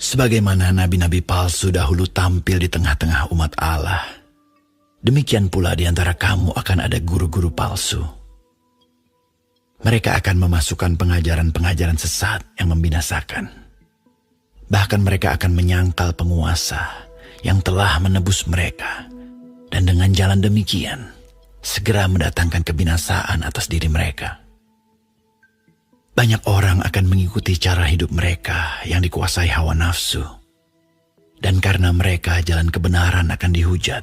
Sebagaimana nabi-nabi palsu dahulu tampil di tengah-tengah umat Allah, demikian pula di antara kamu akan ada guru-guru palsu. Mereka akan memasukkan pengajaran-pengajaran sesat yang membinasakan. Bahkan mereka akan menyangkal penguasa yang telah menebus mereka, dan dengan jalan demikian segera mendatangkan kebinasaan atas diri mereka. Banyak orang akan mengikuti cara hidup mereka yang dikuasai hawa nafsu, dan karena mereka jalan kebenaran akan dihujat.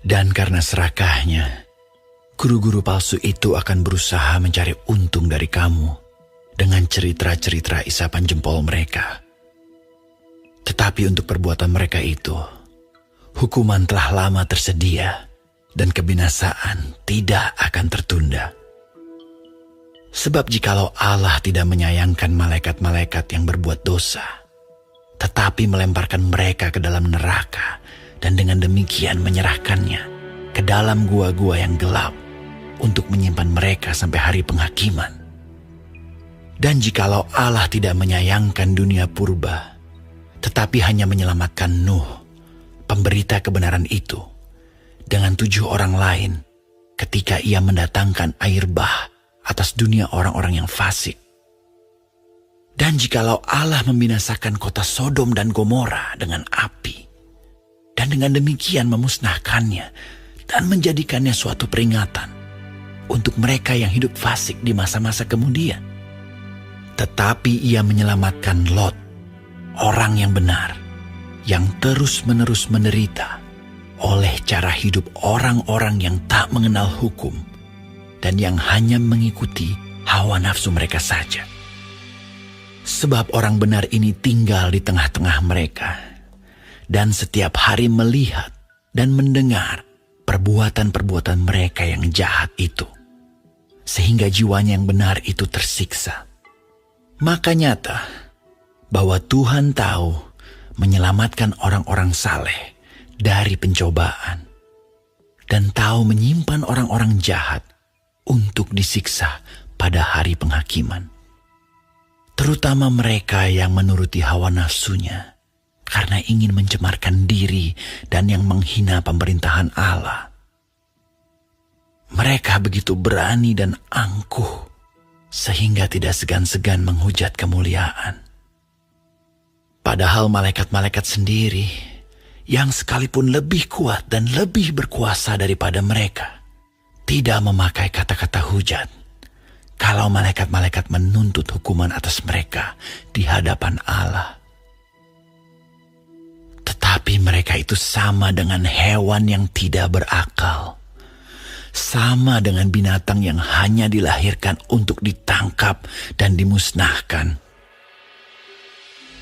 Dan karena serakahnya, guru-guru palsu itu akan berusaha mencari untung dari kamu dengan cerita-cerita isapan jempol mereka. Tetapi untuk perbuatan mereka itu, hukuman telah lama tersedia dan kebinasaan tidak akan tertunda. Sebab jikalau Allah tidak menyayangkan malaikat-malaikat yang berbuat dosa, tetapi melemparkan mereka ke dalam neraka dan dengan demikian menyerahkannya ke dalam gua-gua yang gelap untuk menyimpan mereka sampai hari penghakiman. Dan jikalau Allah tidak menyayangkan dunia purba, tetapi hanya menyelamatkan Nuh, pemberita kebenaran itu, dengan 7 orang lain ketika ia mendatangkan air bah atas dunia orang-orang yang fasik. Dan jikalau Allah membinasakan kota Sodom dan Gomora dengan api, dan dengan demikian memusnahkannya dan menjadikannya suatu peringatan untuk mereka yang hidup fasik di masa-masa kemudian, tetapi ia menyelamatkan Lot, orang yang benar, yang terus-menerus menderita oleh cara hidup orang-orang yang tak mengenal hukum dan yang hanya mengikuti hawa nafsu mereka saja. Sebab orang benar ini tinggal di tengah-tengah mereka, dan setiap hari melihat dan mendengar perbuatan-perbuatan mereka yang jahat itu, sehingga jiwanya yang benar itu tersiksa. Maka nyata bahwa Tuhan tahu menyelamatkan orang-orang saleh dari pencobaan, dan tahu menyimpan orang-orang jahat untuk disiksa pada hari penghakiman. Terutama mereka yang menuruti hawa nafsunya karena ingin mencemarkan diri dan yang menghina pemerintahan Allah. Mereka begitu berani dan angkuh sehingga tidak segan-segan menghujat kemuliaan. Padahal malaikat-malaikat sendiri yang sekalipun lebih kuat dan lebih berkuasa daripada mereka tidak memakai kata-kata hujat kalau malaikat-malaikat menuntut hukuman atas mereka di hadapan Allah. Tetapi mereka itu sama dengan hewan yang tidak berakal, sama dengan binatang yang hanya dilahirkan untuk ditangkap dan dimusnahkan.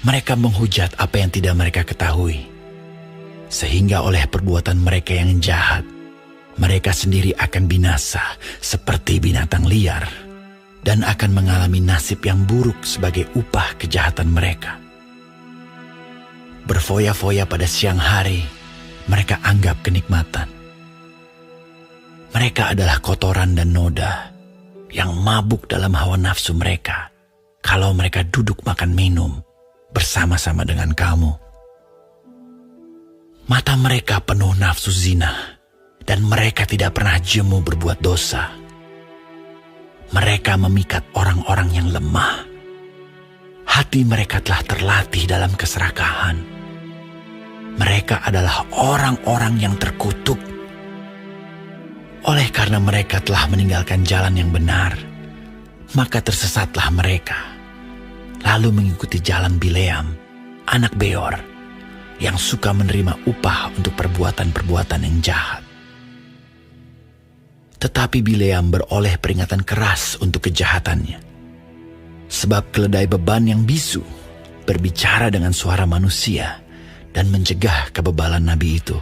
Mereka menghujat apa yang tidak mereka ketahui, sehingga oleh perbuatan mereka yang jahat, mereka sendiri akan binasa seperti binatang liar dan akan mengalami nasib yang buruk sebagai upah kejahatan mereka. Berfoya-foya pada siang hari, mereka anggap kenikmatan. Mereka adalah kotoran dan noda yang mabuk dalam hawa nafsu mereka kalau mereka duduk makan minum bersama-sama dengan kamu. Mata mereka penuh nafsu zina, dan mereka tidak pernah jemu berbuat dosa. Mereka memikat orang-orang yang lemah. Hati mereka telah terlatih dalam keserakahan. Mereka adalah orang-orang yang terkutuk. Oleh karena mereka telah meninggalkan jalan yang benar, maka tersesatlah mereka, lalu mengikuti jalan Bileam, anak Beor, yang suka menerima upah untuk perbuatan-perbuatan yang jahat. Tetapi Bileam beroleh peringatan keras untuk kejahatannya. Sebab keledai beban yang bisu berbicara dengan suara manusia dan mencegah kebebalan nabi itu.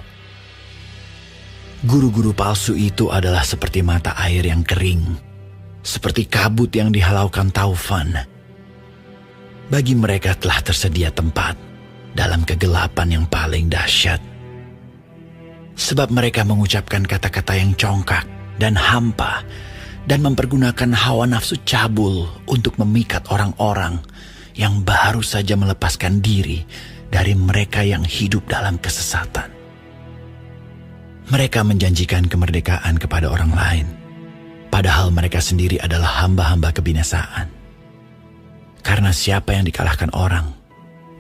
Guru-guru palsu itu adalah seperti mata air yang kering, seperti kabut yang dihalaukan taufan. Bagi mereka telah tersedia tempat dalam kegelapan yang paling dahsyat. Sebab mereka mengucapkan kata-kata yang congkak dan hampa, dan mempergunakan hawa nafsu cabul untuk memikat orang-orang yang baru saja melepaskan diri dari mereka yang hidup dalam kesesatan. Mereka menjanjikan kemerdekaan kepada orang lain, padahal mereka sendiri adalah hamba-hamba kebinasaan. Karena siapa yang dikalahkan orang,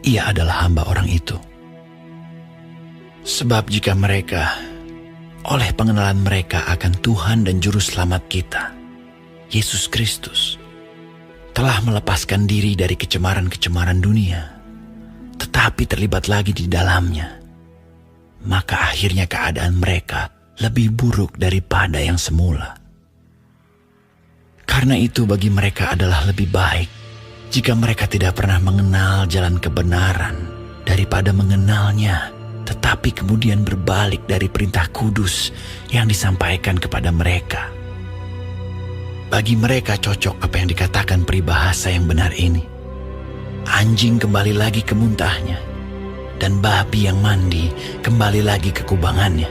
ia adalah hamba orang itu. Sebab jika mereka, oleh pengenalan mereka akan Tuhan dan Juru Selamat kita, Yesus Kristus, telah melepaskan diri dari kecemaran-kecemaran dunia, tetapi terlibat lagi di dalamnya, maka akhirnya keadaan mereka lebih buruk daripada yang semula. Karena itu bagi mereka adalah lebih baik jika mereka tidak pernah mengenal jalan kebenaran daripada mengenalnya, tetapi kemudian berbalik dari perintah kudus yang disampaikan kepada mereka. Bagi mereka cocok apa yang dikatakan peribahasa yang benar ini. Anjing kembali lagi ke muntahnya, dan babi yang mandi kembali lagi ke kubangannya.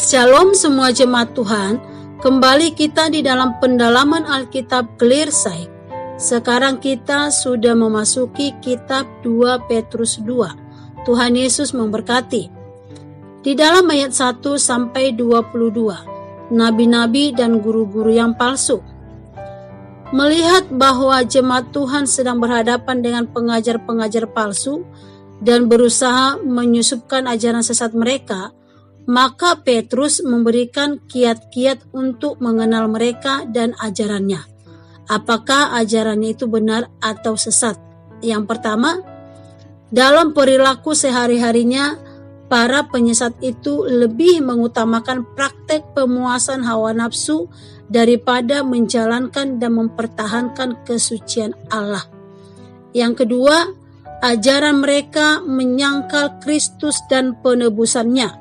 Shalom semua jemaat Tuhan, kembali kita di dalam pendalaman Alkitab Clearside. Sekarang kita sudah memasuki kitab 2 Petrus 2. Tuhan Yesus memberkati. Di dalam ayat 1 sampai 22, nabi-nabi dan guru-guru yang palsu. Melihat bahwa jemaat Tuhan sedang berhadapan dengan pengajar-pengajar palsu dan berusaha menyusupkan ajaran sesat mereka, maka Petrus memberikan kiat-kiat untuk mengenal mereka dan ajarannya. Apakah ajarannya itu benar atau sesat? Yang pertama, dalam perilaku sehari-harinya, para penyesat itu lebih mengutamakan praktek pemuasan hawa nafsu daripada menjalankan dan mempertahankan kesucian Allah. Yang kedua, ajaran mereka menyangkal Kristus dan penebusannya.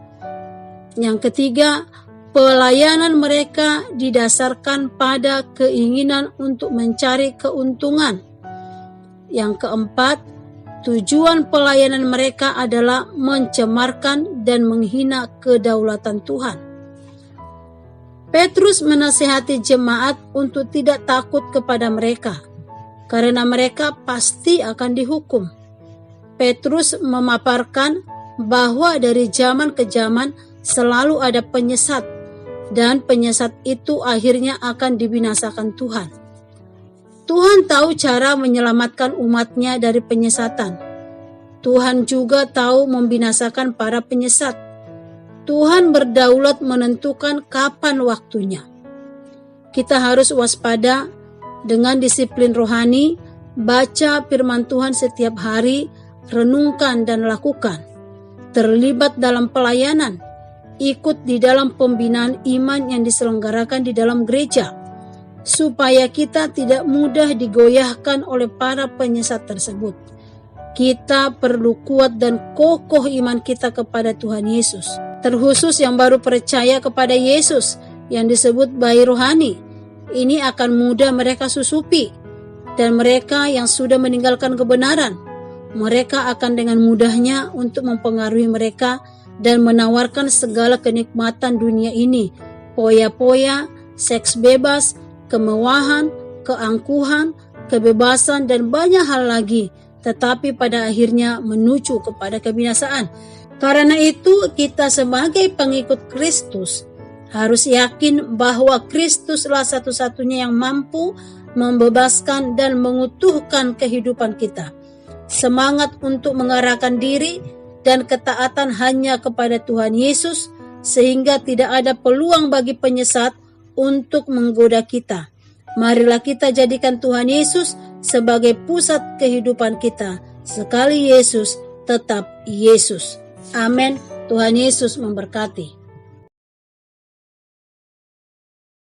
Yang ketiga, pelayanan mereka didasarkan pada keinginan untuk mencari keuntungan. Yang keempat, tujuan pelayanan mereka adalah mencemarkan dan menghina kedaulatan Tuhan. Petrus menasihati jemaat untuk tidak takut kepada mereka, karena mereka pasti akan dihukum. Petrus memaparkan bahwa dari zaman ke zaman selalu ada penyesat, dan penyesat itu akhirnya akan dibinasakan Tuhan. Tuhan tahu cara menyelamatkan umatnya dari penyesatan. Tuhan juga tahu membinasakan para penyesat. Tuhan berdaulat menentukan kapan waktunya. Kita harus waspada dengan disiplin rohani, baca firman Tuhan setiap hari, renungkan dan lakukan. Terlibat dalam pelayanan, ikut di dalam pembinaan iman yang diselenggarakan di dalam gereja, supaya kita tidak mudah digoyahkan oleh para penyesat tersebut. Kita perlu kuat dan kokoh iman kita kepada Tuhan Yesus, terkhusus yang baru percaya kepada Yesus yang disebut bayi rohani. Ini akan mudah mereka susupi, dan mereka yang sudah meninggalkan kebenaran, mereka akan dengan mudahnya untuk mempengaruhi mereka dan menawarkan segala kenikmatan dunia ini, poya-poya, seks bebas, kemewahan, keangkuhan, kebebasan, dan banyak hal lagi, tetapi pada akhirnya menuju kepada kebinasaan. Karena itu kita sebagai pengikut Kristus harus yakin bahwa Kristuslah satu-satunya yang mampu membebaskan dan mengutuhkan kehidupan kita. Semangat untuk mengarahkan diri dan ketaatan hanya kepada Tuhan Yesus, sehingga tidak ada peluang bagi penyesat untuk menggoda kita. Marilah kita jadikan Tuhan Yesus sebagai pusat kehidupan kita. Sekali Yesus, tetap Yesus. Amin. Tuhan Yesus memberkati.